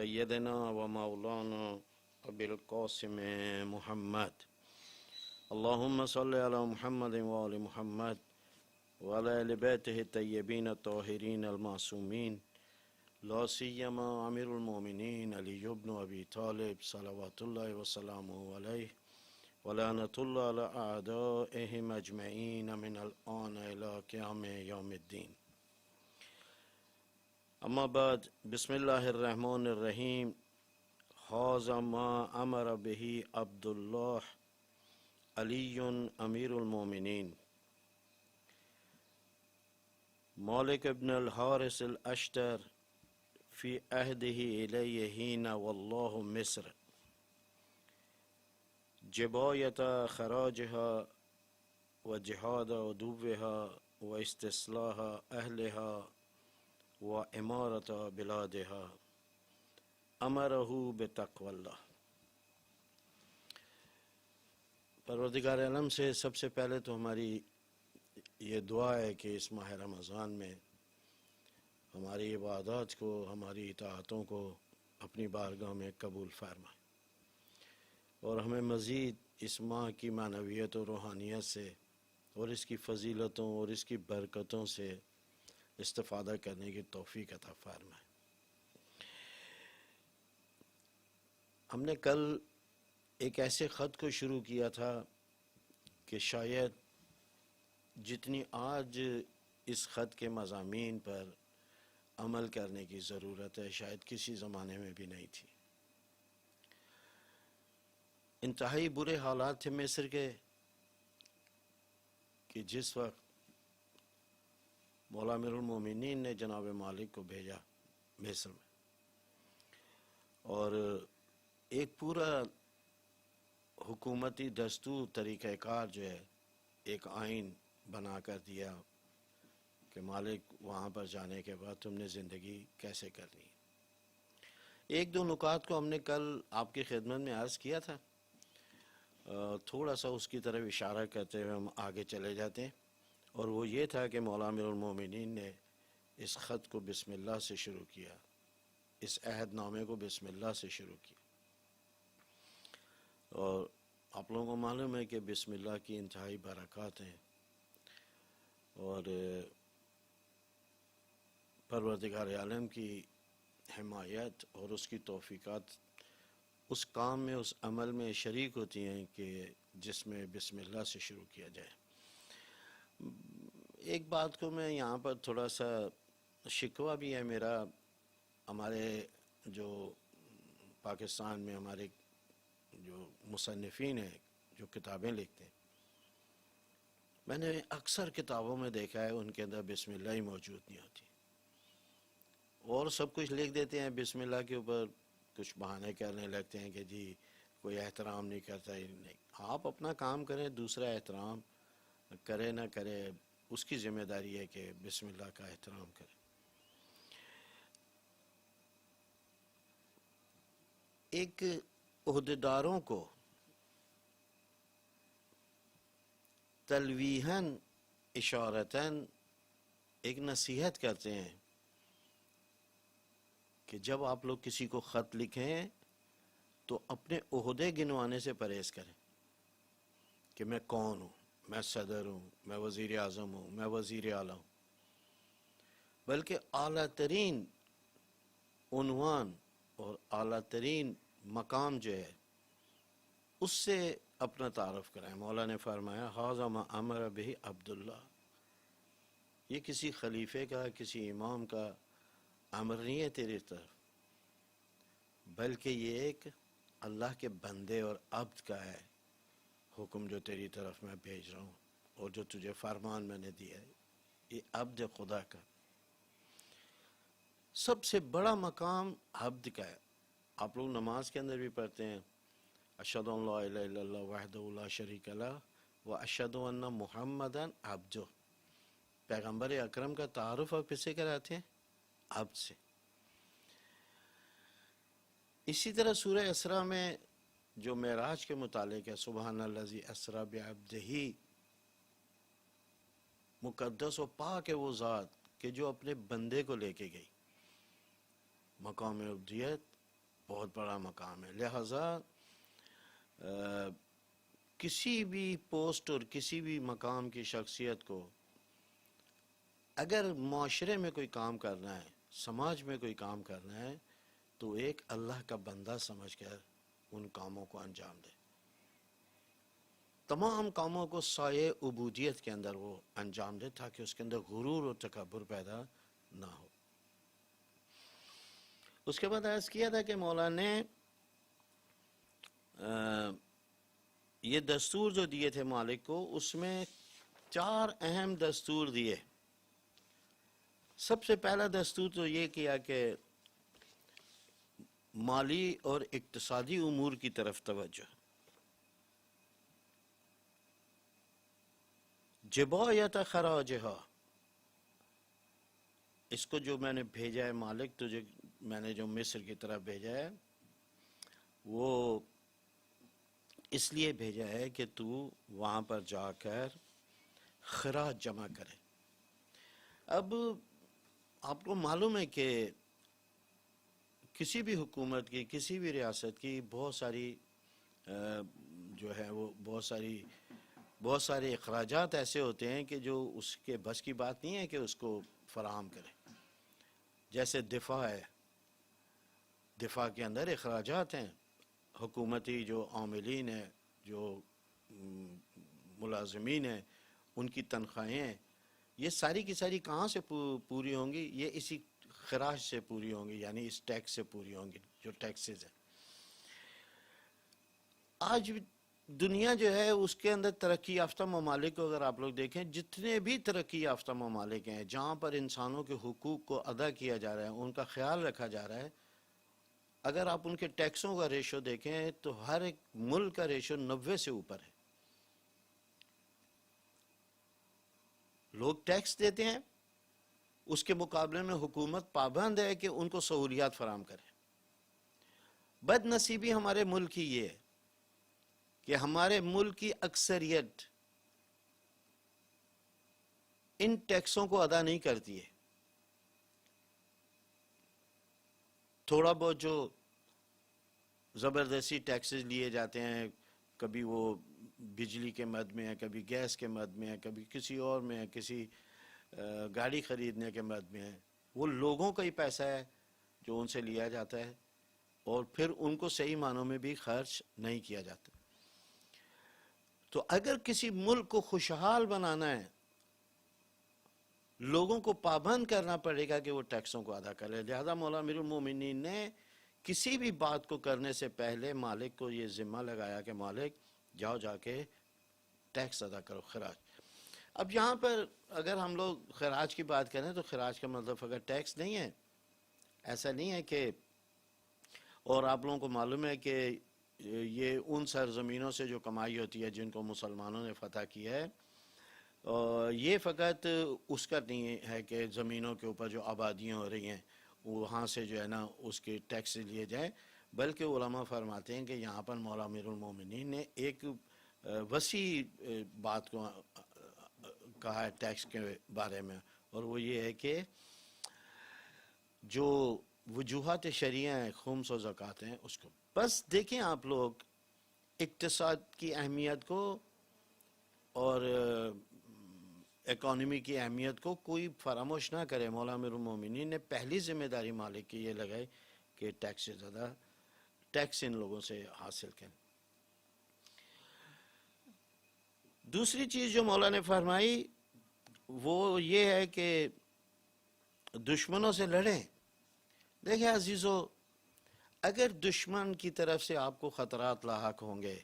سیدنا و مولانا ابی القاسم محمد اللهم صل على محمد وآل محمد وعلى آل بیتہ الطیبین الطاہرین المعصومین لا سیما امیر المومنین علی بن ابی طالب صلوات اللہ وسلامہ علیہ ولعنۃ اللہ علی اعدائہم اجمعین من الآن الی قیام یوم الدین. اما بعد بسم اللہ الرحمن الرحیم. ھذا ما امر به عبد اللہ علی امیر المومنین مالک ابن الحارث الاشتر فی عہدہ الیہ حین واللہ مصر جبایت خراجہا و جہاد عدوہا و استصلاح اہلہا و امارت بلادہا امرہ بتقوی اللہ. پروردگار عالم سے سب سے پہلے تو ہماری یہ دعا ہے کہ اس ماہ رمضان میں ہماری عبادات کو، ہماری اطاعتوں کو اپنی بارگاہ میں قبول فرمائے اور ہمیں مزید اس ماہ کی معنویت و روحانیت سے اور اس کی فضیلتوں اور اس کی برکتوں سے استفادہ کرنے کی توفیق عطا فرمائے. ہم نے کل ایک ایسے خط کو شروع کیا تھا کہ شاید جتنی آج اس خط کے مضامین پر عمل کرنے کی ضرورت ہے شاید کسی زمانے میں بھی نہیں تھی. انتہائی برے حالات تھے مصر کے کہ جس وقت مولا امیر المومنین نے جناب مالک کو بھیجا مصر میں اور ایک پورا حکومتی دستور طریقہ کار جو ہے ایک آئین بنا کر دیا کہ مالک وہاں پر جانے کے بعد تم نے زندگی کیسے کرنی ہے. ایک دو نکات کو ہم نے کل آپ کی خدمت میں عرض کیا تھا، تھوڑا سا اس کی طرف اشارہ کرتے ہوئے ہم آگے چلے جاتے ہیں، اور وہ یہ تھا کہ مولا امیر المومنین نے اس خط کو بسم اللہ سے شروع کیا، اس عہد نامے کو بسم اللہ سے شروع کیا. اور آپ لوگوں کو معلوم ہے کہ بسم اللہ کی انتہائی برکات ہیں اور پروردگار عالم کی حمایت اور اس کی توفیقات اس کام میں، اس عمل میں شریک ہوتی ہیں کہ جس میں بسم اللہ سے شروع کیا جائے. ایک بات کو میں یہاں پر تھوڑا سا شکوہ بھی ہے میرا، ہمارے جو پاکستان میں ہمارے جو مصنفین ہیں جو کتابیں لکھتے ہیں، میں نے اکثر کتابوں میں دیکھا ہے ان کے اندر بسم اللہ ہی موجود نہیں ہوتی، اور سب کچھ لکھ دیتے ہیں بسم اللہ کے اوپر، کچھ بہانے کرنے لگتے ہیں کہ جی کوئی احترام نہیں کرتا. نہیں، آپ اپنا کام کریں، دوسرا احترام کرے نہ کرے اس کی ذمہ داری ہے کہ بسم اللہ کا احترام کرے. ایک عہدیداروں کو تلویحاً اشارتاً ایک نصیحت کرتے ہیں کہ جب آپ لوگ کسی کو خط لکھیں تو اپنے عہدے گنوانے سے پرہیز کریں کہ میں کون ہوں، میں صدر ہوں، میں وزیر اعظم ہوں، میں وزیر اعلیٰ ہوں، بلکہ اعلیٰ ترین عنوان اور اعلیٰ ترین مقام جو ہے اس سے اپنا تعارف کرائیں. مولا نے فرمایا ھذا ما امر بہ عبداللہ، یہ کسی خلیفے کا، کسی امام کا امر نہیں ہے تیری طرف، بلکہ یہ ایک اللہ کے بندے اور عبد کا ہے حکم جو تیری طرف میں بھیج رہا ہوں اور جو تجھے فرمان میں نے دیا ہے. یہ عبد خدا کا سب سے بڑا مقام عبد کا ہے. آپ لوگ نماز کے اندر بھی پڑھتے ہیں اشہد ان لا الہ الا اللہ وحدہ لا شریک لہ و اشہد ان محمدا عبدہ. پیغمبر اکرم کا تعارف آپ کس سے کراتے ہیں؟ عبد سے. اسی طرح سورہ اسراء میں جو معراج کے متعلق ہے، سبحان الذی اسری بعبدہ، مقدس و پاک ہے وہ ذات کہ جو اپنے بندے کو لے کے گئی. مقام عبودیت بہت بڑا مقام ہے. لہٰذا کسی بھی پوسٹ اور کسی بھی مقام کی شخصیت کو اگر معاشرے میں کوئی کام کرنا ہے، سماج میں کوئی کام کرنا ہے، تو ایک اللہ کا بندہ سمجھ کر ان کاموں کو انجام دے. تمام کاموں کو سایہ عبودیت کے اندر وہ انجام دے، تاکہ اس کے اندر غرور اور تکبر پیدا نہ ہو. اس کے بعد عرض کیا تھا کہ مولا نے یہ دستور جو دیے تھے مالک کو، اس میں 4 اہم دستور دیے. سب سے پہلا دستور تو یہ کیا کہ مالی اور اقتصادی امور کی طرف توجہ. جبایت خراجہا، اس کو جو میں نے بھیجا ہے مالک تجھے، میں نے جو مصر کی طرف بھیجا ہے، وہ اس لیے بھیجا ہے کہ تو وہاں پر جا کر خراج جمع کرے. اب آپ کو معلوم ہے کہ کسی بھی حکومت کی، کسی بھی ریاست کی بہت ساری جو ہے وہ بہت سارے اخراجات ایسے ہوتے ہیں کہ جو اس کے بس کی بات نہیں ہے کہ اس کو فراہم کرے. جیسے دفاع ہے، دفاع کے اندر اخراجات ہیں. حکومتی جو عاملین ہیں، جو ملازمین ہیں، ان کی تنخواہیں ہیں، یہ ساری کی ساری کہاں سے پوری ہوں گی؟ یہ اسی خراج سے پوری ہوں گی، یعنی اس ٹیکس سے پوری ہوں گی، جو ٹیکسز ہیں. آج دنیا جو ہے اس کے اندر ترقی یافتہ ممالک کو اگر آپ لوگ دیکھیں، جتنے بھی ترقی یافتہ ممالک ہیں جہاں پر انسانوں کے حقوق کو ادا کیا جا رہا ہے، ان کا خیال رکھا جا رہا ہے، اگر آپ ان کے ٹیکسوں کا ریشو دیکھیں تو ہر ایک ملک کا ریشو 90 سے اوپر ہے. لوگ ٹیکس دیتے ہیں، اس کے مقابلے میں حکومت پابند ہے کہ ان کو سہولیات فراہم کرے. بد نصیبی ہمارے ملک کی یہ ہے کہ ہمارے ملک کی اکثریت ان ٹیکسوں کو ادا نہیں کرتی ہے. تھوڑا بہت جو زبردستی ٹیکسز لیے جاتے ہیں، کبھی وہ بجلی کے مد میں ہے، کبھی گیس کے مد میں ہے، کبھی کسی اور میں ہے، کسی گاڑی خریدنے کے مد میں ہے، وہ لوگوں کا ہی پیسہ ہے جو ان سے لیا جاتا ہے اور پھر ان کو صحیح معنوں میں بھی خرچ نہیں کیا جاتا. تو اگر کسی ملک کو خوشحال بنانا ہے، لوگوں کو پابند کرنا پڑے گا کہ وہ ٹیکسوں کو ادا کرے. لہذا مولا امیر المومنین نے کسی بھی بات کو کرنے سے پہلے مالک کو یہ ذمہ لگایا کہ مالک جاؤ جا کے ٹیکس ادا کرو، خراج. اب یہاں پر اگر ہم لوگ خراج کی بات کریں تو خراج کا مطلب اگر ٹیکس نہیں ہے، ایسا نہیں ہے کہ، اور آپ لوگوں کو معلوم ہے کہ یہ ان سرزمینوں سے جو کمائی ہوتی ہے جن کو مسلمانوں نے فتح کیا ہے، یہ فقط اس کا نہیں ہے کہ زمینوں کے اوپر جو آبادیاں ہو رہی ہیں وہاں سے جو ہے نا اس کے ٹیکس لیے جائیں، بلکہ علماء فرماتے ہیں کہ یہاں پر مولا امیر المومنین نے ایک وسیع بات کو کہا ہے ٹیکس کے بارے میں، اور وہ یہ ہے کہ جو وجوہات شرعیہ ہیں، خمس و زکوٰۃ ہیں، اس کو بس دیکھیں آپ لوگ اقتصاد کی اہمیت کو اور اکانومی کی اہمیت کو کوئی فراموش نہ کرے. مولا امیر المومنین نے پہلی ذمہ داری مالک کی یہ لگائی کہ ٹیکس سے زیادہ ٹیکس ان لوگوں سے حاصل کریں. دوسری چیز جو مولا نے فرمائی وہ یہ ہے کہ دشمنوں سے لڑیں. دیکھیں عزیزو، اگر دشمن کی طرف سے آپ کو خطرات لاحق ہوں گے،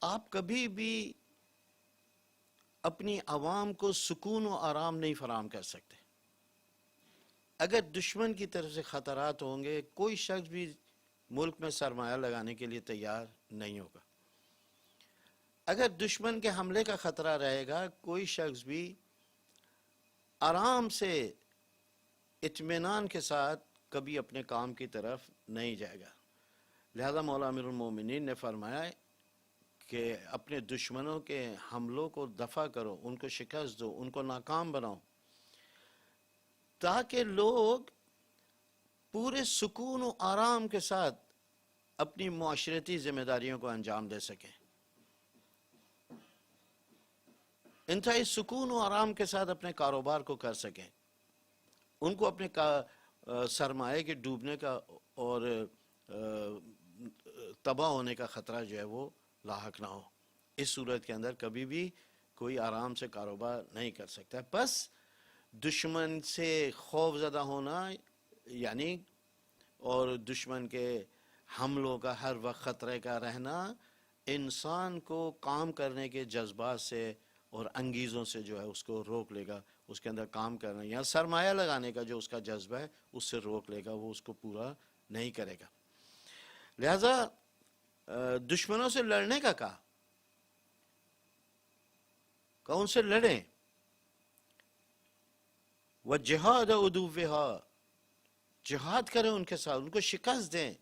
آپ کبھی بھی اپنی عوام کو سکون و آرام نہیں فراہم کر سکتے. اگر دشمن کی طرف سے خطرات ہوں گے، کوئی شخص بھی ملک میں سرمایہ لگانے کے لیے تیار نہیں ہوگا. اگر دشمن کے حملے کا خطرہ رہے گا، کوئی شخص بھی آرام سے اطمینان کے ساتھ کبھی اپنے کام کی طرف نہیں جائے گا. لہذا مولا امیر المومنین نے فرمایا کہ اپنے دشمنوں کے حملوں کو دفع کرو، ان کو شکست دو، ان کو ناکام بناؤ، تاکہ لوگ پورے سکون و آرام کے ساتھ اپنی معاشرتی ذمہ داریوں کو انجام دے سکیں، انتہائی سکون و آرام کے ساتھ اپنے کاروبار کو کر سکیں، ان کو اپنے سرمایے کے ڈوبنے کا اور تباہ ہونے کا خطرہ جو ہے وہ لاحق نہ ہو۔ اس صورت کے اندر کبھی بھی کوئی آرام سے کاروبار نہیں کر سکتا۔ بس دشمن سے خوف زدہ ہونا یعنی اور دشمن کے حملوں کا ہر وقت خطرے کا رہنا انسان کو کام کرنے کے جذبات سے اور انگیزوں سے جو ہے اس کو روک لے گا، اس کے اندر کام کرنا یا سرمایہ لگانے کا جو اس کا جذبہ ہے اس سے روک لے گا، وہ اس کو پورا نہیں کرے گا۔ لہذا دشمنوں سے لڑنے کا کہا ان سے لڑیں، وَجِهَادَ عُدُوِّهَا، جہاد کریں ان کے ساتھ، ان کو شکست دیں،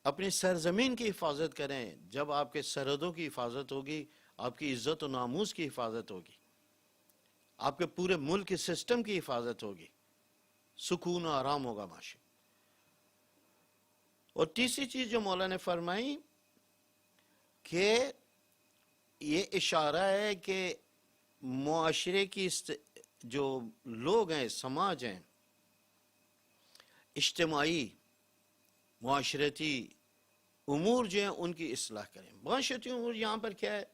اپنی سرزمین کی حفاظت کریں۔ جب آپ کے سرحدوں کی حفاظت ہوگی، آپ کی عزت و ناموس کی حفاظت ہوگی، آپ کے پورے ملک کے سسٹم کی حفاظت ہوگی، سکون و آرام ہوگا معاشرے۔ اور تیسری چیز جو مولا نے فرمائی کہ یہ اشارہ ہے کہ معاشرے کی جو لوگ ہیں، سماج ہیں، اجتماعی معاشرتی امور جو ہیں ان کی اصلاح کریں۔ معاشرتی امور یہاں پر کیا ہے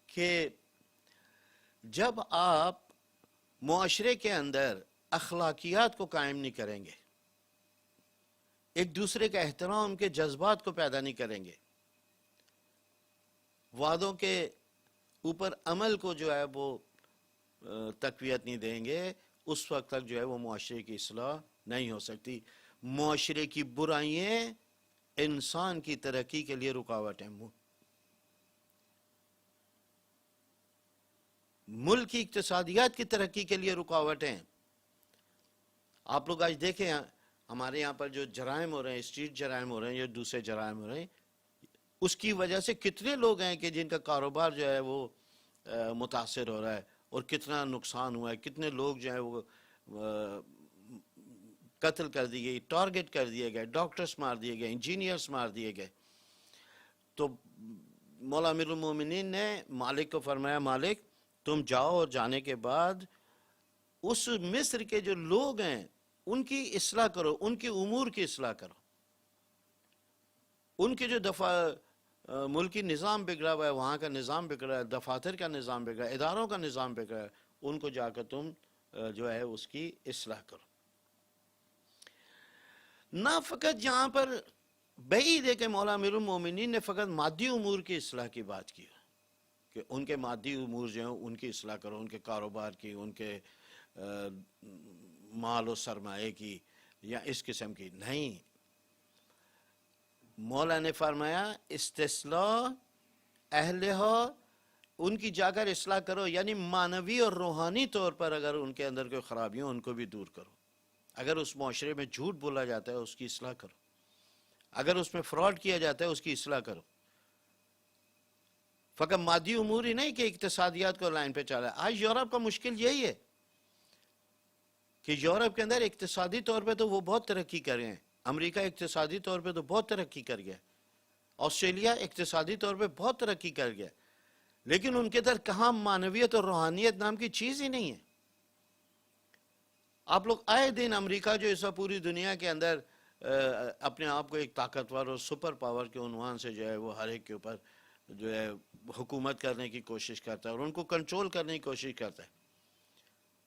کہ جب آپ معاشرے کے اندر اخلاقیات کو قائم نہیں کریں گے، ایک دوسرے کا احترام کے جذبات کو پیدا نہیں کریں گے، وعدوں کے اوپر عمل کو جو ہے وہ تقویت نہیں دیں گے، اس وقت تک جو ہے وہ معاشرے کی اصلاح نہیں ہو سکتی۔ معاشرے کی برائیاں انسان کی ترقی کے لیے رکاوٹ ہیں، ملک کی اقتصادیات کی ترقی کے لیے رکاوٹ ہیں۔ آپ لوگ آج دیکھیں ہمارے یہاں پر جو جرائم ہو رہے ہیں، اسٹریٹ جرائم ہو رہے ہیں یا دوسرے جرائم ہو رہے ہیں، اس کی وجہ سے کتنے لوگ ہیں کہ جن کا کاروبار جو ہے وہ متاثر ہو رہا ہے، اور کتنا نقصان ہوا ہے، کتنے لوگ جو ہیں وہ قتل کر دیے گئے، ٹارگٹ کر دیے گئے، ڈاکٹرز مار دیے گئے، انجینئرز مار دیے گئے۔ تو مولا امیر المومنین نے مالک کو فرمایا، مالک تم جاؤ اور جانے کے بعد اس مصر کے جو لوگ ہیں ان کی اصلاح کرو، ان کی امور کی اصلاح کرو، ان کے جو ملکی نظام بگڑا ہوا ہے، وہاں کا نظام بگڑا ہے، دفاتر کا نظام بگڑا ہے، اداروں کا نظام بگڑا ہے، ان کو جا کر تم جو ہے اس کی اصلاح کرو۔ نہ فقط یہاں پر بعید ہے کہ مولا امیر المومنین نے فقط مادی امور کی اصلاح کی بات کی کہ ان کے مادی امور جو ہیں ان کی اصلاح کرو، ان کے کاروبار کی، ان کے مال و سرمایے کی یا اس قسم کی نہیں۔ مولا نے فرمایا استصلاح اہلہا، ان کی جا کر اصلاح کرو، یعنی معنوی اور روحانی طور پر اگر ان کے اندر کوئی خرابیاں ان کو بھی دور کرو۔ اگر اس معاشرے میں جھوٹ بولا جاتا ہے اس کی اصلاح کرو، اگر اس میں فراڈ کیا جاتا ہے اس کی اصلاح کرو۔ فقط مادی امور ہی نہیں کہ اقتصادیات کو لائن پہ چلا ہے۔ آج یورپ کا مشکل یہی ہے کہ یورپ کے اندر اقتصادی طور پہ تو وہ بہت ترقی کر گئے ہیں، امریکہ اقتصادی طور پہ تو بہت ترقی کر گیا، آسٹریلیا اقتصادی طور پہ بہت ترقی کر گیا، لیکن ان کے اندر کہاں معنویت اور روحانیت نام کی چیز ہی نہیں ہے۔ آپ لوگ آئے دن امریکہ جو اس پوری دنیا کے اندر اپنے آپ کو ایک طاقتور اور سپر پاور کے عنوان سے جو ہے وہ ہر ایک کے اوپر جو ہے حکومت کرنے کی کوشش کرتا ہے اور ان کو کنٹرول کرنے کی کوشش کرتا ہے۔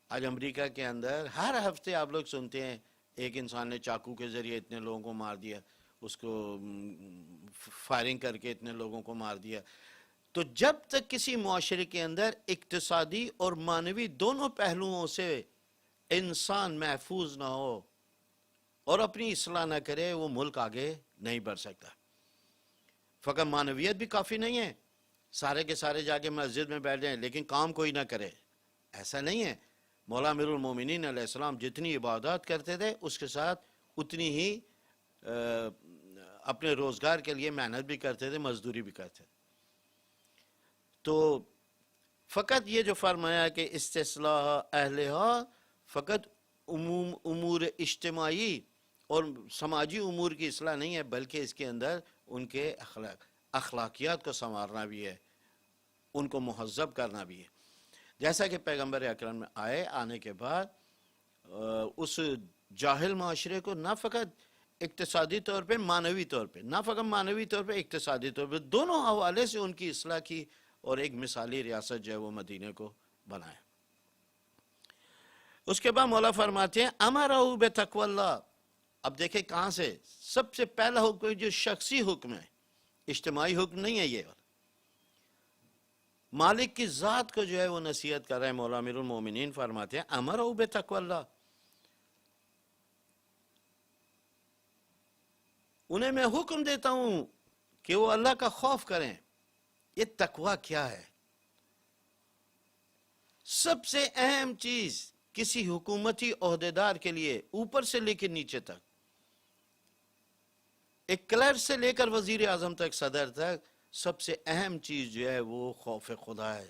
آج امریکہ کے اندر ہر ہفتے آپ لوگ سنتے ہیں ایک انسان نے چاقو کے ذریعے اتنے لوگوں کو مار دیا، اس کو فائرنگ کر کے اتنے لوگوں کو مار دیا۔ تو جب تک کسی معاشرے کے اندر اقتصادی اور معنوی دونوں پہلوؤں سے انسان محفوظ نہ ہو اور اپنی اصلاح نہ کرے، وہ ملک آگے نہیں بڑھ سکتا۔ فقط معنویت بھی کافی نہیں ہے، سارے کے سارے جا کے مسجد میں بیٹھ جائیں لیکن کام کوئی نہ کرے، ایسا نہیں ہے۔ مولا امیر المومنین علیہ السلام جتنی عبادات کرتے تھے اس کے ساتھ اتنی ہی اپنے روزگار کے لیے محنت بھی کرتے تھے، مزدوری بھی کرتے تھے۔ تو فقط یہ جو فرمایا کہ استصلاح اہلہا، فقط امور اجتماعی اور سماجی امور کی اصلاح نہیں ہے، بلکہ اس کے اندر ان کے اخلاقیات کو سنوارنا بھی ہے، ان کو مہذب کرنا بھی ہے. جیسا کہ پیغمبر اکرم میں آنے کے بعد اس جاہل معاشرے کو نہ فقط اقتصادی طور پہ معنوی طور پہ، نہ فقط معنوی طور پہ اقتصادی طور پہ، دونوں حوالے سے ان کی اصلاح کی اور ایک مثالی ریاست جو ہے وہ مدینہ کو بنایا. اس کے بعد مولا فرماتے ہیں امرہ بتقوی اللہ. اب دیکھیں کہاں سے سب سے پہلا حکم جو شخصی حکم ہے، اجتماعی حکم نہیں ہے، یہ مالک کی ذات کو جو ہے وہ نصیحت کر رہے ہیں. مولا امیر المومنین فرماتے ہیں امرہ بتقوی اللہ، انہیں میں حکم دیتا ہوں کہ وہ اللہ کا خوف کریں. یہ تقوی کیا ہے؟ سب سے اہم چیز کسی حکومتی عہدیدار کے لیے اوپر سے لے کے نیچے تک، ایک کلرک سے لے کر وزیر اعظم تک، صدر تک، سب سے اہم چیز جو ہے وہ خوف خدا ہے.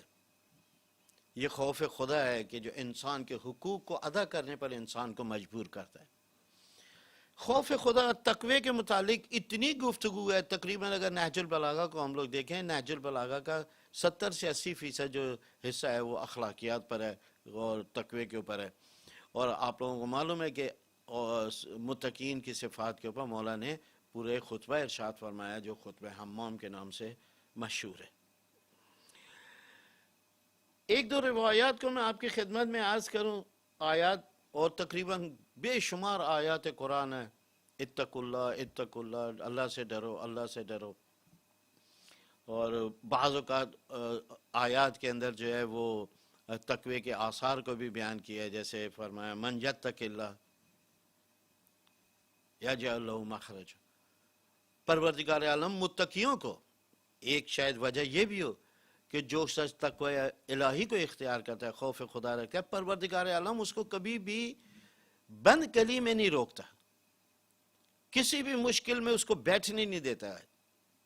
یہ خوف خدا ہے کہ جو انسان کے حقوق کو ادا کرنے پر انسان کو مجبور کرتا ہے. خوف خدا تقوی کے متعلق اتنی گفتگو ہے، تقریباً اگر نہج البلاغہ کو ہم لوگ دیکھیں، نہج البلاغہ کا 70 سے 80% جو حصہ ہے وہ اخلاقیات پر ہے اور تقوی کے اوپر ہے. اور آپ لوگوں کو معلوم ہے کہ متقین کی صفات کے اوپر مولا نے پورے خطبہ ارشاد فرمایا جو خطبہ حمام کے نام سے مشہور ہے. ایک دو روایات کو میں آپ کی خدمت میں عرض کروں، آیات اور تقریباً بے شمار آیات قرآن ہے. اتقوا اللہ، اتقوا اللہ، اللہ سے ڈرو، اللہ سے ڈرو. اور بعض اوقات آیات کے اندر جو ہے وہ تقوی کے آثار کو بھی بیان کیا ہے، جیسے فرمایا من یتق اللہ یجعل لہ مخرجا. پروردگار عالم متقیوں کو، ایک شاید وجہ یہ بھی ہو کہ جو شخص تقوی الہی کو اختیار کرتا ہے، خوف خدا رکھتا ہے، پروردگار عالم اس کو کبھی بھی بند کلی میں نہیں روکتا، کسی بھی مشکل میں اس کو بیٹھنے نہیں دیتا ہے.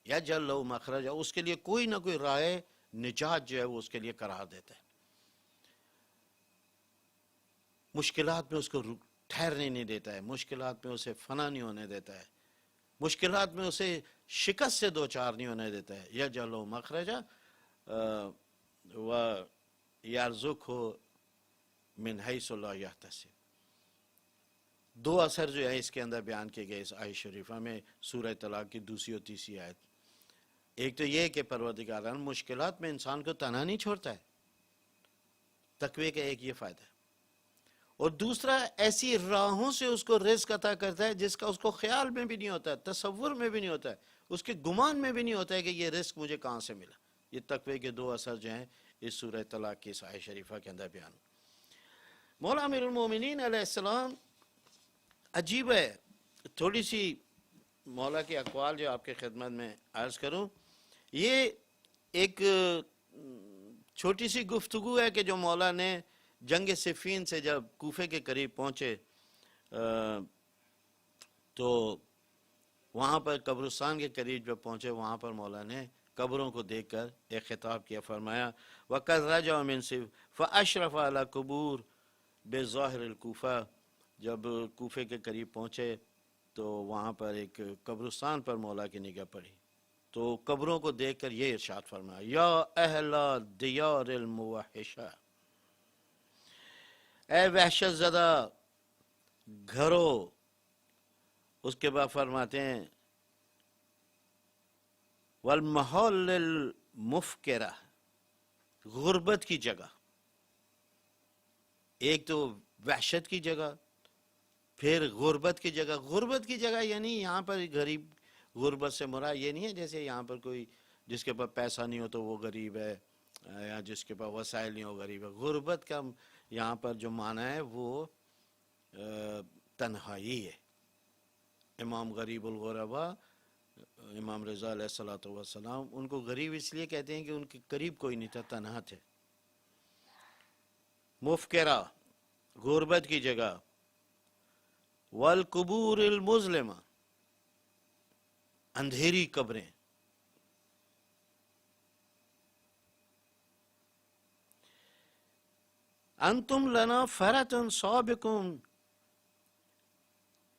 یجعل لہ مخرجا، اس کے لیے کوئی نہ کوئی راہ نجات جو ہے وہ اس کے لیے قرار دیتا ہے. مشکلات میں اس کو ٹھہرنے نہیں دیتا ہے، مشکلات میں اسے فنا نہیں ہونے دیتا ہے، مشکلات میں اسے شکست سے دوچار نہیں ہونے دیتا ہے. یجعل لہ مخرجا وَيَرْزُقْهُ مِنْ حَيْثُ لَا يَحْتَسِبُ. دو اثر جو ہے اس کے اندر بیان کیے گئے اس آیت شریفہ میں، سورہ طلاق کی 2 اور 3 آیت. ایک تو یہ کہ پروردگار عالم مشکلات میں انسان کو تنہا نہیں چھوڑتا ہے، تقوی کا ایک یہ فائدہ ہے. اور دوسرا ایسی راہوں سے اس کو رزق عطا کرتا ہے جس کا اس کو خیال میں بھی نہیں ہوتا ہے، تصور میں بھی نہیں ہوتا ہے، اس کے گمان میں بھی نہیں ہوتا ہے کہ یہ رزق مجھے کہاں سے ملا. یہ تقوی کے 2 اثر جو ہیں اس سورہ طلاق کی آیت شریفہ کے اندر بیان. مولا امیر المومنین علیہ السلام عجیب ہے، تھوڑی سی مولا کے اقوال جو آپ کے خدمت میں عرض کروں. یہ ایک چھوٹی سی گفتگو ہے کہ جو مولا نے جنگ صفین سے جب کوفے کے قریب پہنچے تو وہاں پر قبرستان کے قریب جب پہنچے، وہاں پر مولا نے قبروں کو دیکھ کر ایک خطاب کیا. فرمایا وَقَدْ رَجَعَ مِنْ فَأَشْرَفَ عَلَى قُبُورِ بِظَاهِرِ الْكُوفَةِ. جب کوفے کے قریب پہنچے تو وہاں پر ایک قبرستان پر مولا کی نگاہ پڑی تو قبروں کو دیکھ کر یہ ارشاد فرمایا یا اہل دیار الموحشہ، اے وحشت زدہ گھروں. اس کے بعد فرماتے ہیں والمحل المفکرہ، غربت کی جگہ. ایک تو وحشت کی جگہ، پھر غربت کی جگہ. غربت کی جگہ یعنی یہاں پر غریب، غربت سے مراد یہ نہیں ہے جیسے یہاں پر کوئی جس کے پاس پیسہ نہیں ہو تو وہ غریب ہے، یا جس کے پاس وسائل نہیں ہو غریب ہے. غربت کا یہاں پر جو معنی ہے وہ تنہائی ہے. امام غریب الغربا، امام رضا علیہ الصلوۃ والسلام، ان کو غریب اس لیے کہتے ہیں کہ ان کے قریب کوئی نہیں تھا، تنہا تھے. مفکرہ، غربت کی جگہ. والقبور المظلمہ، اندھیری قبریں. انتم لنا فرۃ سابقون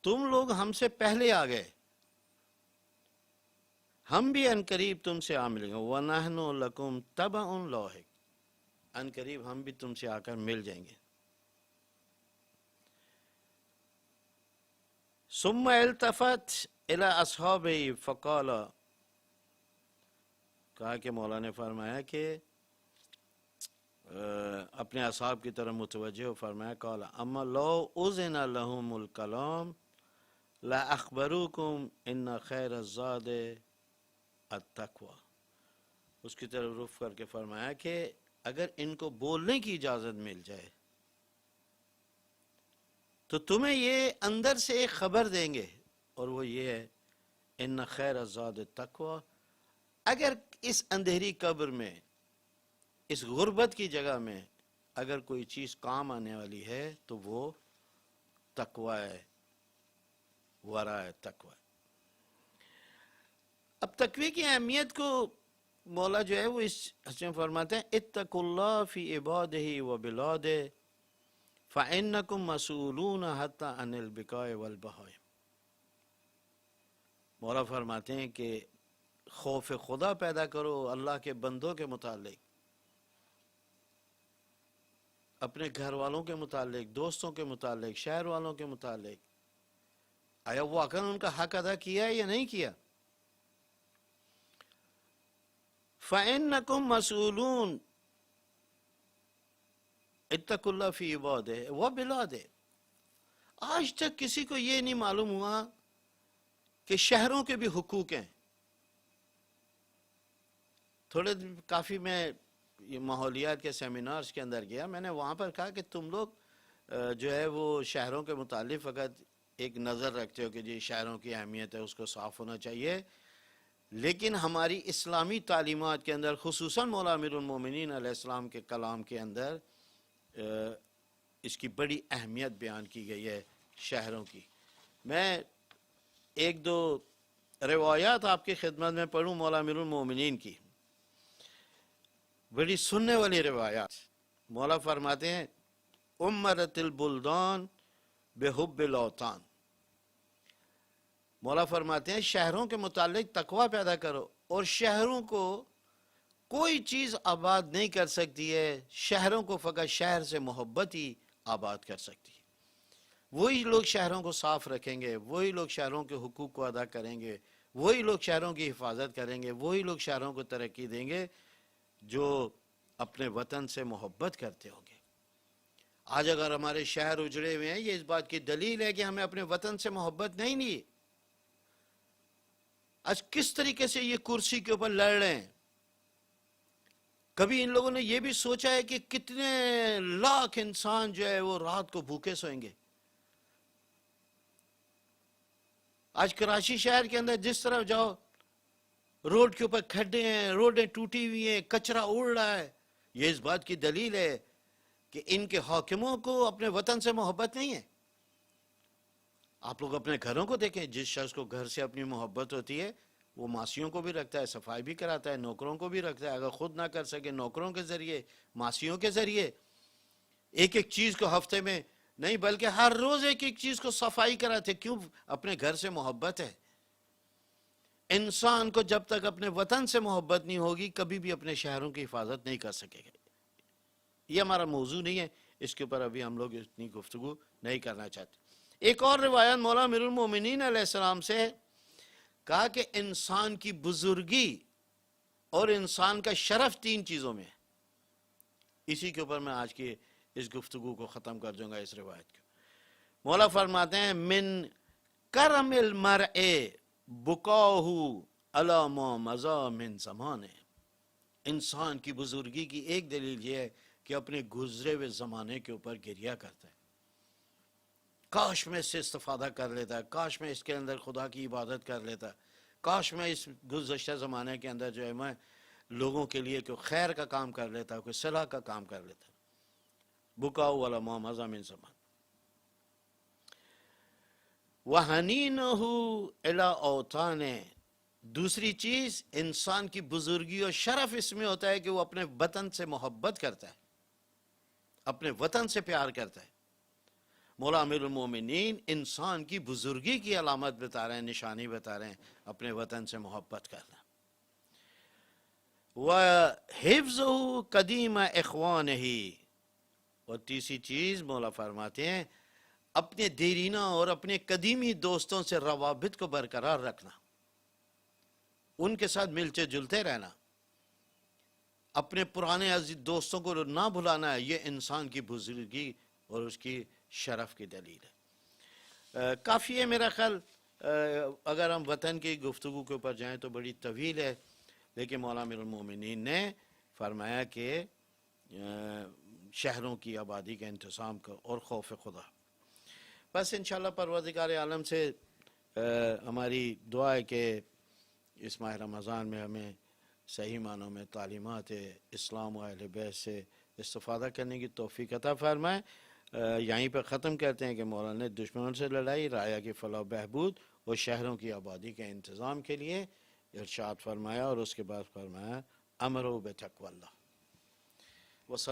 تم لوگ ہم سے پہلے آ گئے، ہم بھی ان قریب تم سے آ ملیں گے، وَنَحْنُ لَكُمْ تَبَعٌ لَاحِقٌ، ان قریب ہم بھی تم سے آ کر مل جائیں گے۔ ثم التفت الى اصحابه فقال، کہا کہ مولا نے فرمایا کہ اپنے اصحاب کی طرف متوجہ ہو، فرمایا قال اما لو اذن لهم الکلام لا اخبروکم ان خیر الزاد التقوی، اس کی طرف رخ کر کے فرمایا کہ اگر ان کو بولنے کی اجازت مل جائے تو تمہیں یہ اندر سے ایک خبر دیں گے، اور وہ یہ ہے ان خیر الزاد التقوی، اگر اس اندھیری قبر میں، اس غربت کی جگہ میں اگر کوئی چیز کام آنے والی ہے تو وہ تقوی ہے، ورا ہے، تقوی۔ اب تقوی کی اہمیت کو مولا جو ہے وہ اس حصے میں فرماتے ہیں اتقوا اللہ فی عبادہ و بلادہ فَإِنَّكُمْ مَسْئُولُونَ حَتَّى عَنِ الْبِقَاءِ وَالْبَهَائِمِ۔ مولا فرماتے ہیں کہ خوف خدا پیدا کرو اللہ کے بندوں کے متعلق، اپنے گھر والوں کے متعلق، دوستوں کے متعلق، شہر والوں کے متعلق، آیا واقعا ان کا حق ادا کیا ہے یا نہیں کیا؟ فَإِنَّكُمْ مَسْئُولُونَ اتقوا اللہ فی عبادہ و بلادہ۔ آج تک کسی کو یہ نہیں معلوم ہوا کہ شہروں کے بھی حقوق ہیں۔ کافی میں یہ ماحولیات کے سیمینارز کے اندر گیا، میں نے وہاں پر کہا کہ تم لوگ جو ہے وہ شہروں کے متعلق فقط ایک نظر رکھتے ہو کہ جی شہروں کی اہمیت ہے، اس کو صاف ہونا چاہیے، لیکن ہماری اسلامی تعلیمات کے اندر خصوصاً مولا امیر المومنین علیہ السلام کے کلام کے اندر اس کی بڑی اہمیت بیان کی گئی ہے شہروں کی۔ میں ایک دو روایات آپ کی خدمت میں پڑھوں مولا امیر المومنین کی، بڑی سننے والی روایات۔ مولا فرماتے ہیں امرت البلدان بحب الاوطان، مولا فرماتے ہیں شہروں کے متعلق تقوی پیدا کرو، اور شہروں کو کوئی چیز آباد نہیں کر سکتی ہے، شہروں کو فقط شہر سے محبت ہی آباد کر سکتی ہے۔ وہی لوگ شہروں کو صاف رکھیں گے، وہی لوگ شہروں کے حقوق کو ادا کریں گے، وہی لوگ شہروں کی حفاظت کریں گے، وہی لوگ شہروں کو ترقی دیں گے جو اپنے وطن سے محبت کرتے ہوں گے۔ آج اگر ہمارے شہر اجڑے ہوئے ہیں، یہ اس بات کی دلیل ہے کہ ہمیں اپنے وطن سے محبت نہیں لی۔ آج کس طریقے سے یہ کرسی کے اوپر لڑ رہے ہیں، کبھی ان لوگوں نے یہ بھی سوچا ہے کہ کتنے لاکھ انسان جو ہے وہ رات کو بھوکے سوئیں گے؟ آج کراچی شہر کے اندر جس طرف جاؤ روڈ کے اوپر کھڈے ہیں، روڈیں ٹوٹی ہوئی ہیں، کچرا اڑ رہا ہے، یہ اس بات کی دلیل ہے کہ ان کے حاکموں کو اپنے وطن سے محبت نہیں ہے۔ آپ لوگ اپنے گھروں کو دیکھیں، جس شخص کو گھر سے اپنی محبت ہوتی ہے وہ ماسیوں کو بھی رکھتا ہے، صفائی بھی کراتا ہے، نوکروں کو بھی رکھتا ہے، اگر خود نہ کر سکے نوکروں کے ذریعے، ماسیوں کے ذریعے، ایک ایک چیز کو ہفتے میں نہیں بلکہ ہر روز ایک ایک چیز کو صفائی کراتے۔ کیوں؟ اپنے گھر سے محبت ہے۔ انسان کو جب تک اپنے وطن سے محبت نہیں ہوگی کبھی بھی اپنے شہروں کی حفاظت نہیں کر سکے گا۔ یہ ہمارا موضوع نہیں ہے، اس کے اوپر ابھی ہم لوگ اتنی گفتگو نہیں کرنا چاہتے۔ ایک اور روایت مولا امیر المومنین علیہ السلام سے کہا کہ انسان کی بزرگی اور انسان کا شرف تین چیزوں میں ہے۔ اسی کے اوپر میں آج کی اس گفتگو کو ختم کر دوں گا، اس روایت کو۔ مولا فرماتے ہیں من کرم المرء بکاہ علی ما مضی من زمانے، انسان کی بزرگی کی ایک دلیل یہ ہے کہ اپنے گزرے ہوئے زمانے کے اوپر گریہ کرتا ہے۔ کاش میں اس سے استفادہ کر لیتا، کاش میں اس کے اندر خدا کی عبادت کر لیتا، کاش میں اس گزشتہ زمانے کے اندر جو ہے میں لوگوں کے لیے کوئی خیر کا کام کر لیتا، کوئی صلاح کا کام کر لیتا۔ بکاؤ علی ما مضی من زمان وحنینہ الی اوطان، دوسری چیز انسان کی بزرگی اور شرف اس میں ہوتا ہے کہ وہ اپنے وطن سے محبت کرتا ہے، اپنے وطن سے پیار کرتا ہے۔ مولا امیر المومنین انسان کی بزرگی کی علامت بتا رہے ہیں، نشانی بتا رہے ہیں اپنے وطن سے محبت کرنا. وَحِفْظُهُ قَدِيمَ إِخْوَانِهِ، اور تیسری چیز مولا فرماتے ہیں اپنے دیرینہ اور اپنے قدیمی دوستوں سے روابط کو برقرار رکھنا، ان کے ساتھ ملتے جلتے رہنا، اپنے پرانے عزیز دوستوں کو نہ بھلانا ہے. یہ انسان کی بزرگی اور اس کی شرف کی دلیل ہے. کافی ہے میرا خیال، اگر ہم وطن کی گفتگو کے اوپر جائیں تو بڑی طویل ہے، لیکن مولا امیر المومنین نے فرمایا کہ شہروں کی آبادی کا انتظام کرو اور خوف خدا. بس انشاءاللہ پروردگار عالم سے ہماری دعا ہے کہ اس ماہ رمضان میں ہمیں صحیح معنوں میں تعلیمات اسلام و اہل بیت سے استفادہ کرنے کی توفیق عطا فرمائے. یہیں پہ ختم کرتے ہیں کہ مولا نے دشمنوں سے لڑائی، رعایا کی فلاح و بہبود اور شہروں کی آبادی کے انتظام کے لیے ارشاد فرمایا، اور اس کے بعد فرمایا امروا بتقوی اللہ. وصلی